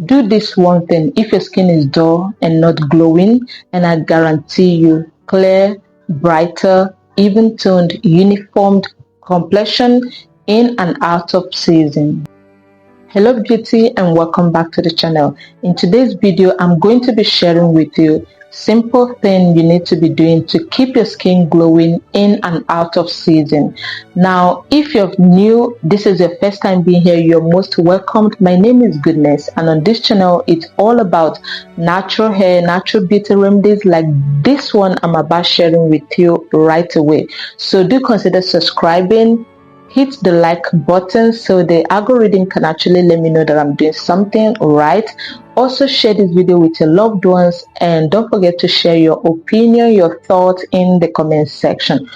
Do this one thing if your skin is dull and not glowing, and I guarantee you clear, brighter, even toned, uniformed complexion in and out of season. Hello beauty, and welcome back to the channel. In today's video, I'm going to be sharing with you simple thing you need to be doing to keep your skin glowing in and out of season. Now, if you're new, this is your first time being here, you're most welcomed. My name is Goodness, and on this channel, it's all about natural hair, natural beauty remedies like this one I'm about sharing with you right away. So do consider subscribing. Hit the like button so the algorithm can actually let me know that I'm doing something right. Also share this video with your loved ones, and don't forget to share your opinion, your thoughts in the comment section.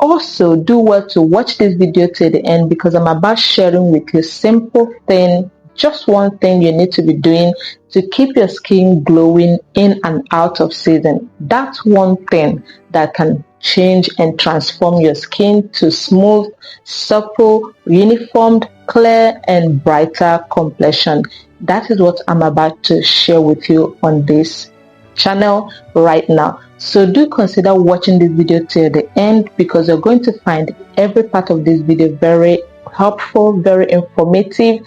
Also do well to watch this video to the end, because I'm about sharing with you simple thing, just one thing you need to be doing to keep your skin glowing in and out of season. That's one thing that can change and transform your skin to smooth, supple, uniformed, clear and brighter complexion. That is what I'm about to share with you on this channel right now. So do consider watching this video till the end, because you're going to find every part of this video very helpful, very informative,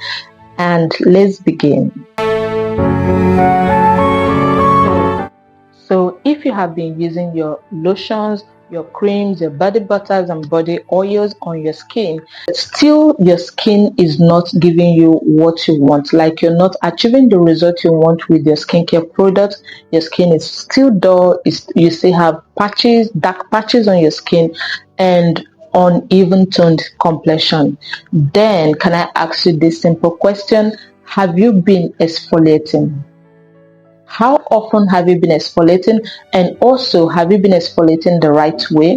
and let's begin. So if you have been using your lotions, your creams, your body butters and body oils on your skin, still your skin is not giving you what you want, like you're not achieving the result you want with your skincare product, your skin is still dull, you still have patches, dark patches on your skin and uneven toned complexion, then can I ask you this simple question: have you been exfoliating? How often have you been exfoliating, and also have you been exfoliating the right way?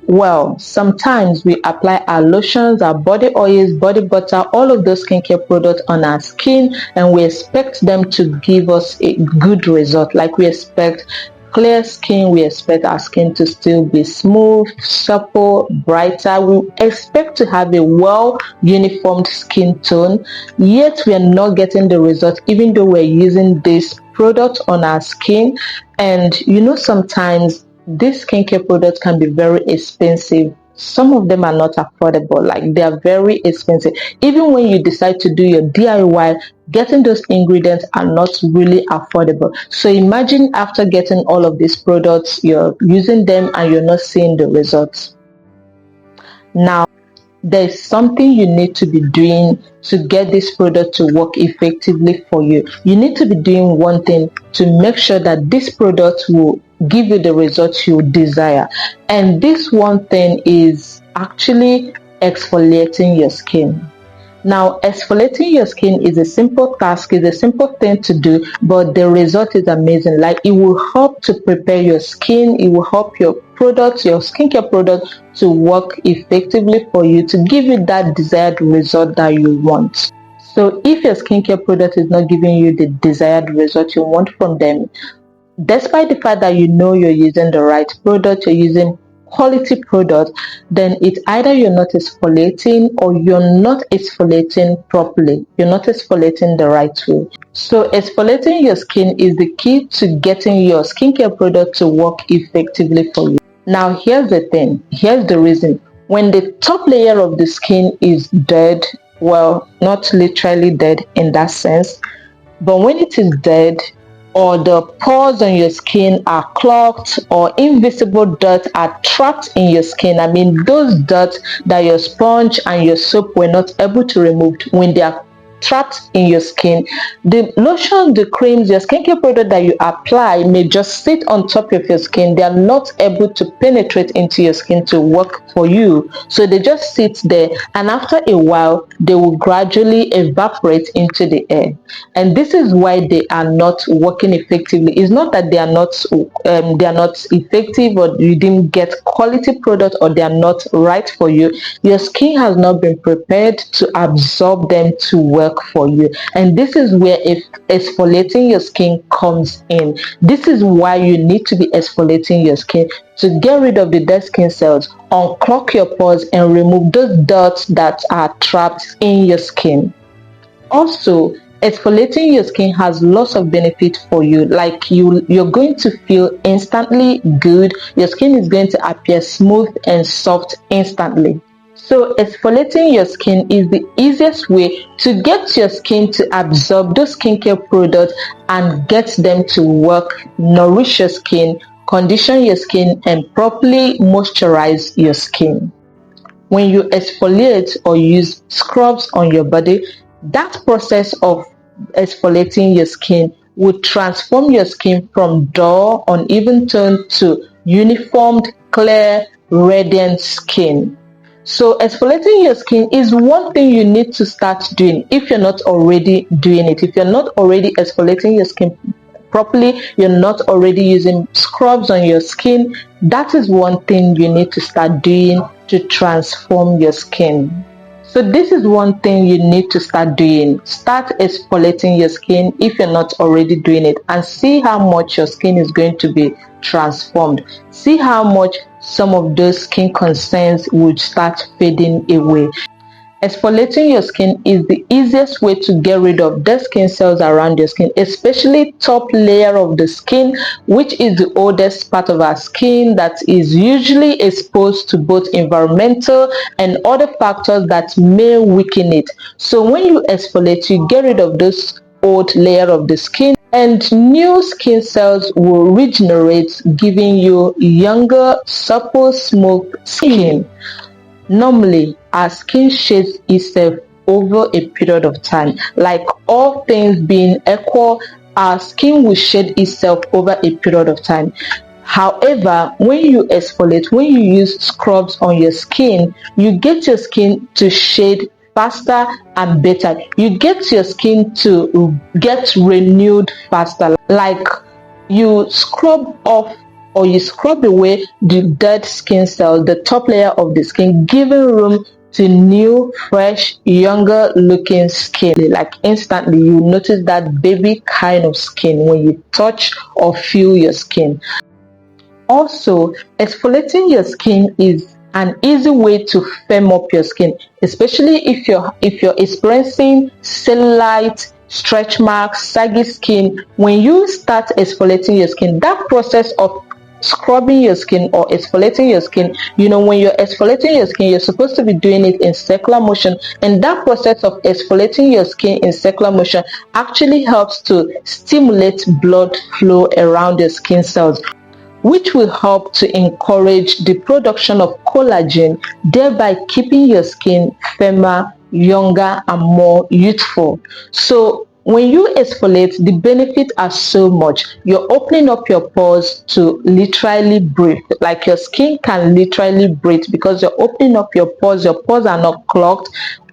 Well, sometimes we apply our lotions, our body oils, body butter, all of those skincare products on our skin, and we expect them to give us a good result. Like we expect clear skin, we expect our skin to still be smooth, supple, brighter. We expect to have a well uniformed skin tone, yet we are not getting the result even though we're using this product on our skin. And sometimes these skincare products can be very expensive. Some of them are not affordable, like they are very expensive. Even when you decide to do your DIY, getting those ingredients are not really affordable. So imagine after getting all of these products, you're using them and you're not seeing the results. Now, there's something you need to be doing to get this product to work effectively for you. You need to be doing one thing to make sure that this product will give you the results you desire. And this one thing is actually exfoliating your skin. Now, exfoliating your skin is a simple task, it's a simple thing to do, but the result is amazing. Like, it will help to prepare your skin, it will help your products, your skincare product to work effectively for you, to give you that desired result that you want. So if your skincare product is not giving you the desired result you want from them, despite the fact that you're using the right product, you're using quality product, then it's either you're not exfoliating or you're not exfoliating properly. You're not exfoliating the right way. So exfoliating your skin is the key to getting your skincare product to work effectively for you. Now here's the thing, here's the reason. When the top layer of the skin is dead, well, not literally dead in that sense, but when it is dead, or the pores on your skin are clogged, or invisible dirt are trapped in your skin, I mean those dirt that your sponge and your soap were not able to remove, when they are trapped in your skin, the lotion, the creams, your skincare product that you apply may just sit on top of your skin. They are not able to penetrate into your skin to work for you, so they just sit there, and after a while they will gradually evaporate into the air. And this is why they are not working effectively. It's not that they are not effective, or you didn't get quality product, or they are not right for you. Your skin has not been prepared to absorb them to work for you. And this is where exfoliating your skin comes in. This is why you need to be exfoliating your skin, to get rid of the dead skin cells, unclog your pores, and remove those dirt that are trapped in your skin. Also, Exfoliating your skin has lots of benefits for you. Like you're going to feel instantly good. Your skin is going to appear smooth and soft instantly. So exfoliating your skin is the easiest way to get your skin to absorb those skincare products and get them to work, nourish your skin, condition your skin, and properly moisturize your skin. When you exfoliate or use scrubs on your body, that process of exfoliating your skin will transform your skin from dull, uneven tone to uniformed, clear, radiant skin. So exfoliating your skin is one thing you need to start doing if you're not already doing it. If you're not already exfoliating your skin properly, you're not already using scrubs on your skin, that is one thing you need to start doing to transform your skin. So this is one thing you need to start doing. Start exfoliating your skin if you're not already doing it, and see how much your skin is going to be transformed. See how much some of those skin concerns would start fading away. Exfoliating your skin is the easiest way to get rid of dead skin cells around your skin, especially top layer of the skin, which is the oldest part of our skin that is usually exposed to both environmental and other factors that may weaken it. So when you exfoliate, you get rid of this old layer of the skin and new skin cells will regenerate, giving you younger, supple, smooth skin. Normally, our skin shades itself over a period of time. Like all things being equal, our skin will shade itself over a period of time. However, when you exfoliate, when you use scrubs on your skin, you get your skin to shade faster and better. You get your skin to get renewed faster. Like you scrub off or you scrub away the dead skin cells, the top layer of the skin, giving room to new, fresh, younger looking skin. Like instantly you notice that baby kind of skin when you touch or feel your skin. Also, exfoliating your skin is an easy way to firm up your skin, especially if you're experiencing cellulite, stretch marks, saggy skin. When you start exfoliating your skin, that process of scrubbing your skin or exfoliating your skin, when you're exfoliating your skin, you're supposed to be doing it in circular motion, and that process of exfoliating your skin in circular motion actually helps to stimulate blood flow around your skin cells, which will help to encourage the production of collagen, thereby keeping your skin firmer, younger, and more youthful. So when you exfoliate, the benefits are so much. You're opening up your pores to literally breathe. Like your skin can literally breathe because you're opening up your pores. Your pores are not clogged.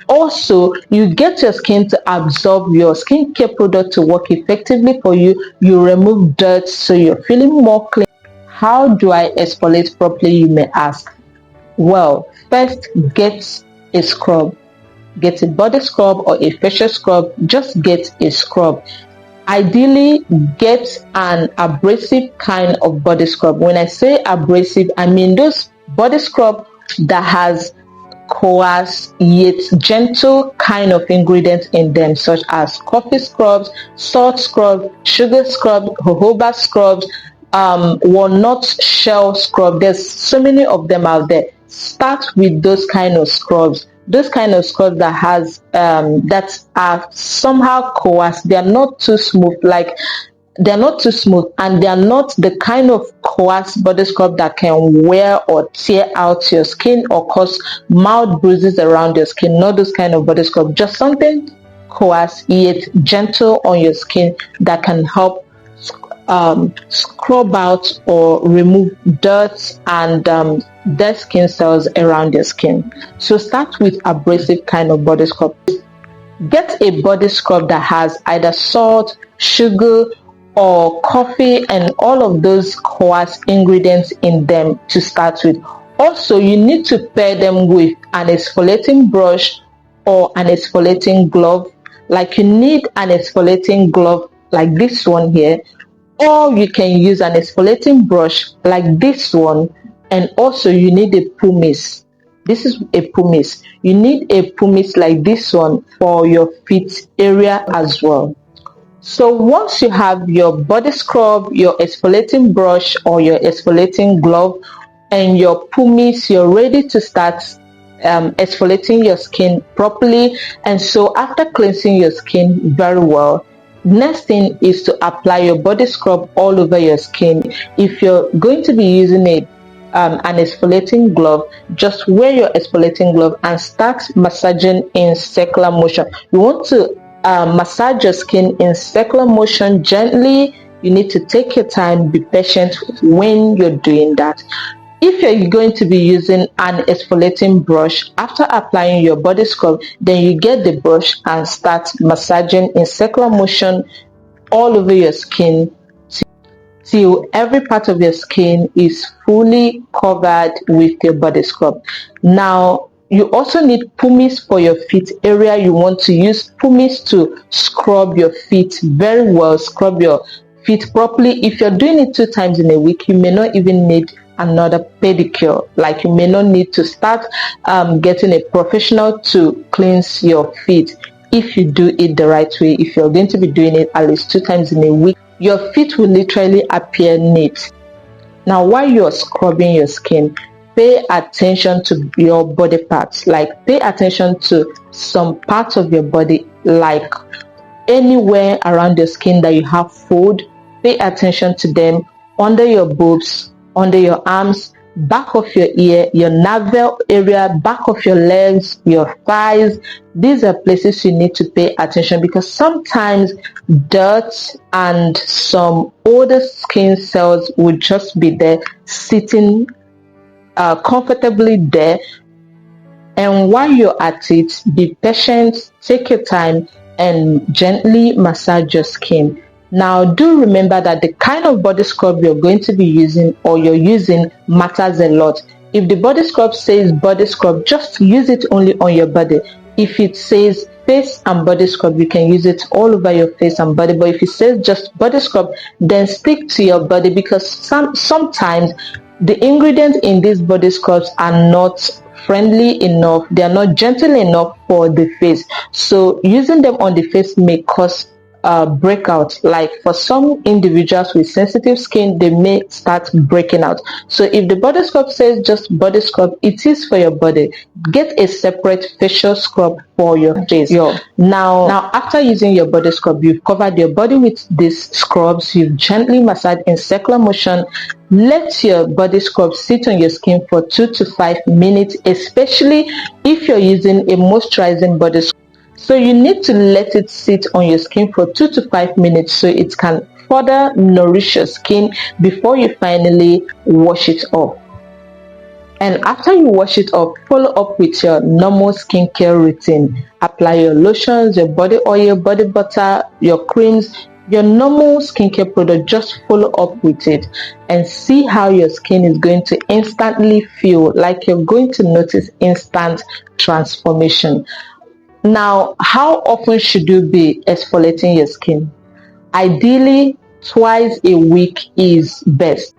Also, you get your skin to absorb your skincare product to work effectively for you. You remove dirt, so you're feeling more clean. How do I exfoliate properly, you may ask? Well, first get a scrub. Get a body scrub or a facial scrub. Just get a scrub. Ideally, get an abrasive kind of body scrub. When I say abrasive, I mean those body scrub that has coarse yet gentle kind of ingredients in them, such as coffee scrubs, salt scrub, sugar scrub, jojoba scrubs, walnut shell scrub. There's so many of them out there. Start with those kind of scrubs. Those kind of scrubs that are somehow coarse. They are not too smooth. They're not too smooth, and they are not the kind of coarse body scrub that can wear or tear out your skin or cause mild bruises around your skin. Not those kind of body scrub. Just something coarse yet gentle on your skin that can help scrub out or remove dirt and dead skin cells around your skin. So start with abrasive kind of body scrub. Get a body scrub that has either salt, sugar, or coffee and all of those coarse ingredients in them to start with. Also, you need to pair them with an exfoliating brush or an exfoliating glove. Like you need an exfoliating glove like this one here, or you can use an exfoliating brush like this one, and also you need a pumice. This is a pumice. You need a pumice like this one for your feet area as well. So once you have your body scrub, your exfoliating brush or your exfoliating glove, and your pumice, you're ready to start exfoliating your skin properly. And so after cleansing your skin very well, next thing is to apply your body scrub all over your skin. If you're going to be using an exfoliating glove, just wear your exfoliating glove and start massaging in circular motion. You want to massage your skin in circular motion gently. You need to take your time, be patient when you're doing that. If you're going to be using an exfoliating brush, after applying your body scrub, then you get the brush and start massaging in circular motion all over your skin till every part of your skin is fully covered with your body scrub. Now, you also need pumice for your feet area. You want to use pumice to scrub your feet very well, scrub your feet properly. If you're doing it 2 times in a week, you may not even need another pedicure. Like, you may not need to start getting a professional to cleanse your feet. If you do it the right way, if you're going to be doing it at least 2 times in a week, your feet will literally appear neat. Now, while you're scrubbing your skin, pay attention to your body parts. Like, pay attention to some parts of your body, like anywhere around your skin that you have fold. Pay attention to them, under your boobs, under your arms, back of your ear, your navel area, back of your legs, your thighs. These are places you need to pay attention, because sometimes dirt and some older skin cells will just be there, sitting comfortably there. And while you're at it, be patient, take your time, and gently massage your skin. Now, do remember that the kind of body scrub you're going to be using or you're using matters a lot. If the body scrub says body scrub, just use it only on your body. If it says face and body scrub, you can use it all over your face and body. But if it says just body scrub, then stick to your body, because sometimes the ingredients in these body scrubs are not friendly enough, they are not gentle enough for the face. So using them on the face may cause breakout. Like, for some individuals with sensitive skin, they may start breaking out. So if the body scrub says just body scrub, it is for your body. Get a separate facial scrub for your face. Now after using your body scrub, you've covered your body with these scrubs, you've gently massaged in circular motion. Let your body scrub sit on your skin for 2 to 5 minutes, especially if you're using a moisturizing body scrub. So you need to let it sit on your skin for 2 to 5 minutes so it can further nourish your skin before you finally wash it off. And after you wash it off, follow up with your normal skincare routine. Apply your lotions, your body oil, body butter, your creams, your normal skincare product. Just follow up with it and see how your skin is going to instantly feel. Like, you're going to notice instant transformation. Now, how often should you be exfoliating your skin? Ideally, twice a week is best.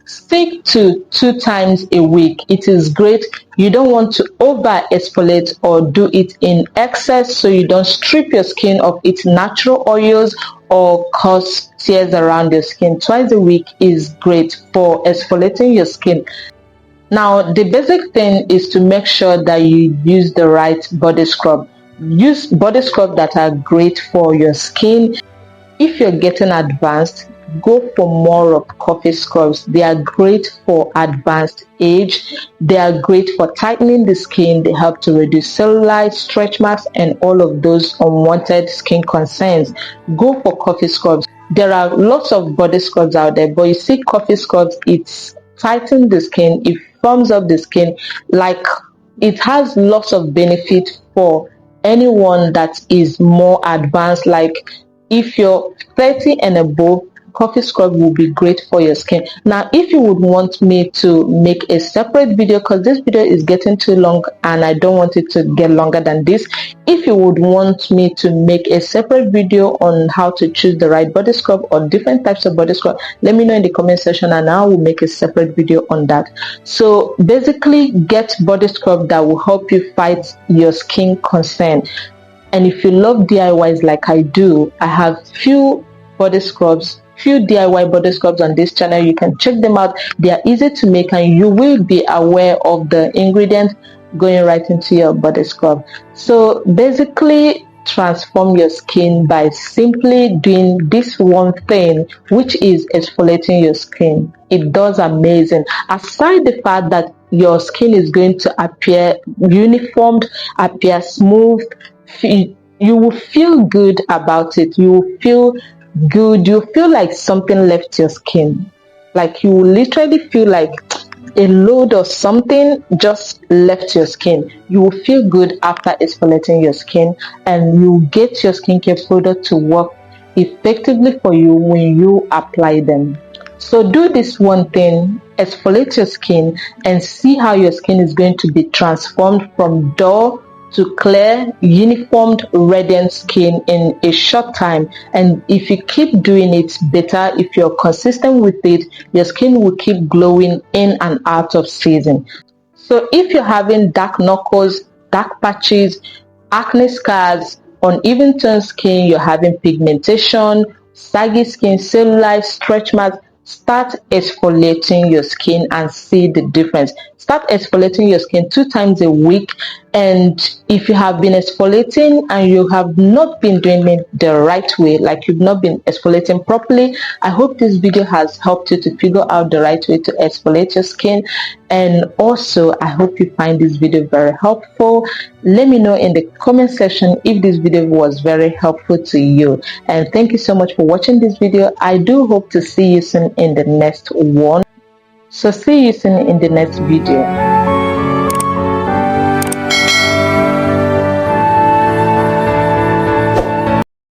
Stick to 2 times a week. It is great. You don't want to over exfoliate or do it in excess, so you don't strip your skin of its natural oils or cause tears around your skin. Twice a week is great for exfoliating your skin. Now, the basic thing is to make sure that you use the right body scrub. Use body scrub that are great for your skin. If you're getting advanced, go for more of coffee scrubs. They are great for advanced age. They are great for tightening the skin. They help to reduce cellulite, stretch marks, and all of those unwanted skin concerns. Go for coffee scrubs. There are lots of body scrubs out there, but you see, coffee scrubs, it tightens the skin, it firms up the skin. Like, it has lots of benefit for anyone that is more advanced. Like, if you're 30 and above, coffee scrub will be great for your skin. Now, if you would want me to make a separate video, because this video is getting too long and I don't want it to get longer than this, if you would want me to make a separate video on how to choose the right body scrub or different types of body scrub, let me know in the comment section and I will make a separate video on that. So basically, get body scrub that will help you fight your skin concern. And if you love DIYs like I do, I have few DIY body scrubs on this channel. You can check them out. They are easy to make and you will be aware of the ingredients going right into your body scrub. So basically, transform your skin by simply doing this one thing, which is exfoliating your skin. It does amazing. Aside the fact that your skin is going to appear uniformed, appear smooth, you will feel good about it. You will feel good. You feel like something left your skin. Like you will literally feel like a load or something just left your skin. You will feel good after exfoliating your skin, and you get your skincare product to work effectively for you when you apply them. So do this one thing, exfoliate your skin, and see how your skin is going to be transformed from dull to clear, uniformed, radiant skin in a short time. And if you keep doing it better, if you're consistent with it, your skin will keep glowing in and out of season. So if you're having dark knuckles, dark patches, acne scars, uneven tone skin, you're having pigmentation, saggy skin, cellulite, stretch marks, start exfoliating your skin and see the difference. Start exfoliating your skin 2 times a week. And if you have been exfoliating and you have not been doing it the right way, like you've not been exfoliating properly, I hope this video has helped you to figure out the right way to exfoliate your skin. And also, I hope you find this video very helpful. Let me know in the comment section if this video was very helpful to you. And thank you so much for watching this video. I do hope to see you soon in the next one. So see you soon in the next video.